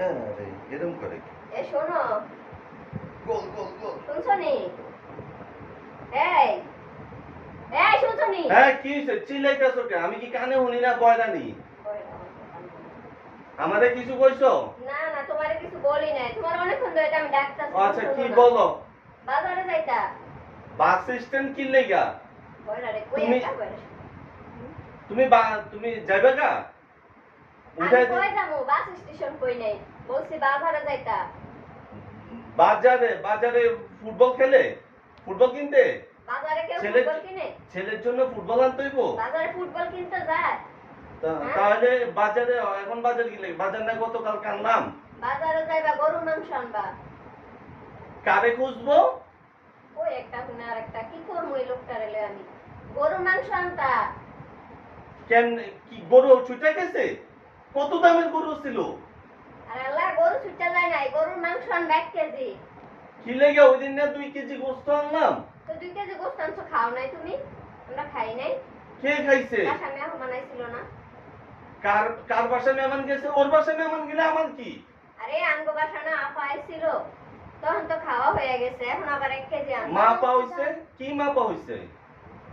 আরে এরকম করে কি? এ শোনো, গোল গোল গোল। শুনছো নি? এই এই শুনছো নি? হ্যাঁ কি হইছে? চিল্লাইতেছো কে? আমি কি কানে শুনি না বয়রানি? আমারে কিছু কইছো? না না, তোমারে কিছু বলি নাই। তোমার অনেকক্ষণ ধরে আমি ডাকতাছি। আচ্ছা কি বলো? বাজারে যাইতা। বাস স্ট্যান্ড কি লাগা? বইরারে কই তুমি একটা বইরা। তুমি যাইবা কা? আমি উঠাই কই যামু? বাস স্টেশন কই নাই। বলছি বাজারে যাইতা। বাজারে ফুটবল খেলে? ফুটবল কিনতে? বাজারে কেউ ফুটবল কিনে? ছেলের জন্য ফুটবল আনতে হইব? বাজারে ফুটবল কিনতে যায়? তাহলে বাজারে এখন বাজার কি লাগে? বাজার না গতকাল কানলাম। বাজারে যাইবা গরুর মাংস আনবা। কারে খুঁজবো? ওই একটা হুনা আর একটা কি করবো এই লোকটারে লয়ে আমি? গরুর মাংস আনতা। কেন কি গরু ছুটে গেছে? কত দামের গরু ছিল? আরে আল্লাহ, গরু ছুটতে যায় নাই, গরুর মাংস আনবা 1 কেজি। কি লেগে ওই দিন না 2 কেজি গোস্ত আনলাম? তো 2 কেজি গোস্ত আনছো, খাও নাই তুমি? আমরা খাই নাই। কে খাইছে? বাসা মেহমান আইছিল না? কার কার বাসায় মেহমান গেছে? ওর বাসায় মেহমান গেলে আমার কি? আরে আমগো বাসা না আপা আইছিল, তখন তো খাওয়া হয়ে গেছে, এখন আবার 1 কেজি আনবা। মা পা হইছে? কি মা পা হইছে?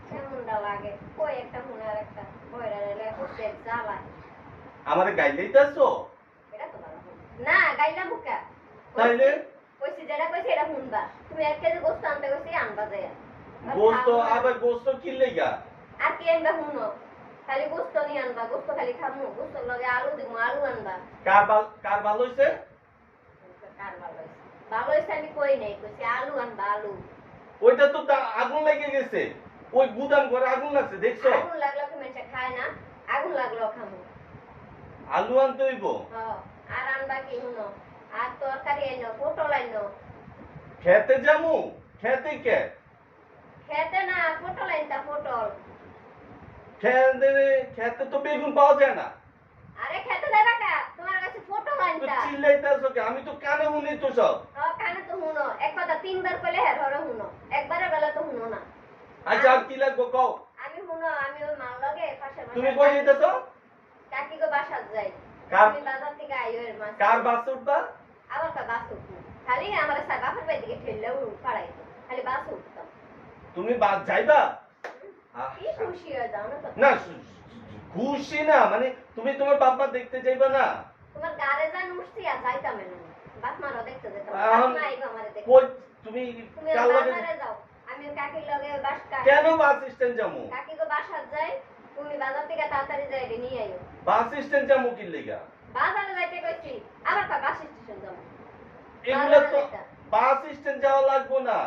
কেমনটা লাগে? ওই একটা হুনা আর একটা বইরা রেলে হচ্ছে জ্বালা। আমারে গাইলেইতাছো? এটা তো ভালো হলো। না গাইলা মুকা। তাইলে কইছি যেটা কইছি এটা শুনবা। তুমি 1 কেজি গোস্ত আনতে কইছি আনবা যায়া। গোস্ত আবার গোস্ত কি লেগা? আর কি আনবা শুনো? খালি গোস্ত নিয়ে আনবা, গোস্ত খালি খামু, গোস্তর লগে আলু দিমু, আলু আনবা। কার ভালো হইছে? কার ভালো হইছে? ভালো হইছে আমি কই নাই, কইছি আলু আনবা, আলু। ওইটা তো আগুন লেগে গেছে। ওই গুদাম ঘরে আগুন লাগছে দেখছো? আগুন লাগলো কি মানুষে খায় না? আগুন লাগলো খামু। আলু আনতে হইব। আর আনবা কি শুনো? আর তরকারি আইনো, পটল আইনো। খেতে যামু? খেতে কে? খেতে না, পটল আইনতা, পটল। খেতে তো বেগুন পাওয়া যায় না। আরে খেতে যাবা কা? তোমার কাছে পটল তো আইনতা। চিল্লাইতাছো কে? আমি তো কানে শুনি তো সব। কানে তো শুনো, এক কথা 3 বার কইলে হের হরে শুনো, একবারের বেলা তো শুনো না। আচ্ছা আর কি লাগবো কও? আমি শুনো, আমি ওই মাল লগে পাশে তুমি কই যাইতাছো? কাকি গো বাসাত যাই। কার- আমি বাজার থেকে আইও এর মাছ। কার বাসে উঠবা? আবার কা বাস উঠবো। খালি আমার বাপের বাড়ি থেকে ঠেললেও পাড়াইতো। খালি বাস উঠতাম। তুমি বাস যাইবা? কি খুশি হয়ে যাও না তো? না খুশি না মানে তুমি তোমার বাবা দেখতে যাইবা না? তোমার গাড়ে যান উঠছি আর যাইতাম না। বাপ মারও দেখতে যেতাম। এখন বাপ মা আইবা আমারে দেখতে। কই তুমি তুমি কার লগে বাজারে যাও। আমি কাকির লগে কেন বাস স্ট্যান্ড যামু? কাকি গো বাসাত যাই। তুমি বাজার থেকে তাড়াতাড়ি যাই রে নিয়ে আইও। বাস স্ট্যান্ড যামু কি লাগা? বাজারে যাইতে কইছি, আবার কা বাস স্টেশন যাবো। এগুলা তো বাস স্ট্যান্ড যাওয়া লাগবো না।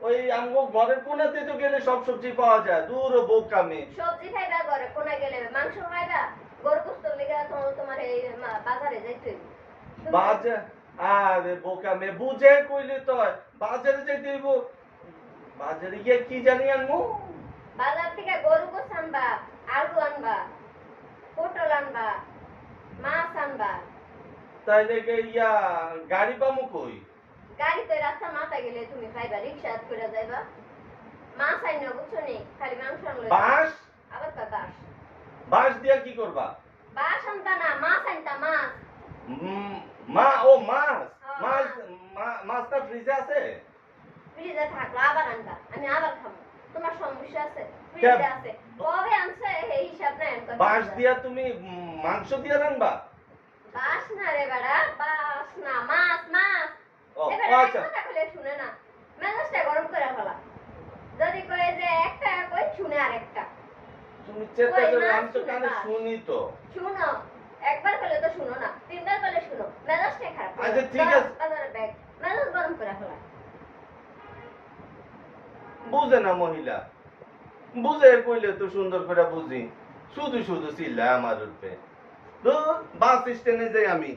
ওই আমগো ঘরের কোনাতে তো গেলে সব সবজি পাওয়া যায়। দূর বোকামে। সবজি খাইবা ঘরে, কোনা গেলে মাংস খাইবা, গরু গোস্ত লেগে তোমার এই বাজারে যাইতে হইব। বাজার আরে বোকামে বুঝে কইলে তো হয়। বাজারে যাইতে হইব। বাজারে গিয়ে কি জানি আনমু? বাজার থেকে গরু গোস্ত আনবা, আলু আনবা, পটল আনবা, মাছ আনবা। তাইলে ইয়া গাড়ি পামু কই? গাড়িতে রাস্তা মাথা গেলে তুমি খাইবা, রিক্সা করে যাইবা। মাছ আইনো বুঝছো নি, খালি মাংস আনলে বাস? আবার কা বাস। বাস দিয়া কি করবা? বাস আনতা না, মাছ আনতা, মাছ। মাছ মাছ মাছটা ফ্রিজে আছে? ফ্রিজে থাকলো আবার আনবা, আমি আবার খাবো। তোমার সমস্যা আছে? ফ্রিজে আছে, কবে আনছে এই হিসাব নাই। বাস দিয়া তুমি মাংস দিয়া রান্না? বাস না রে বেড়া, বাস না, মাছ মাছ। ও আচ্ছা কথা কইলে শুনে না, মেজাজটা গরম করে ফেলা। যদি কয়ে যে একটা কই, শুনে আরেকটা। তুমি চেষ্টা করে আমি তো কানে শুনি তো। শুনো, একবার কইলে তো শুনো না, 3 বার কইলে শুনো, মেজাজটা খারাপ। আচ্ছা ঠিক আছে। বাজারে ব্যাগ, মেজাজ গরম করে ফেলা। বুঝে না মহিলা। বুঝে কইলে তো সুন্দর করে বুঝি। শুধু শুধু চিল্লায় আমার উপরে। তো বাস স্ট্যান্ডে যাই আমি।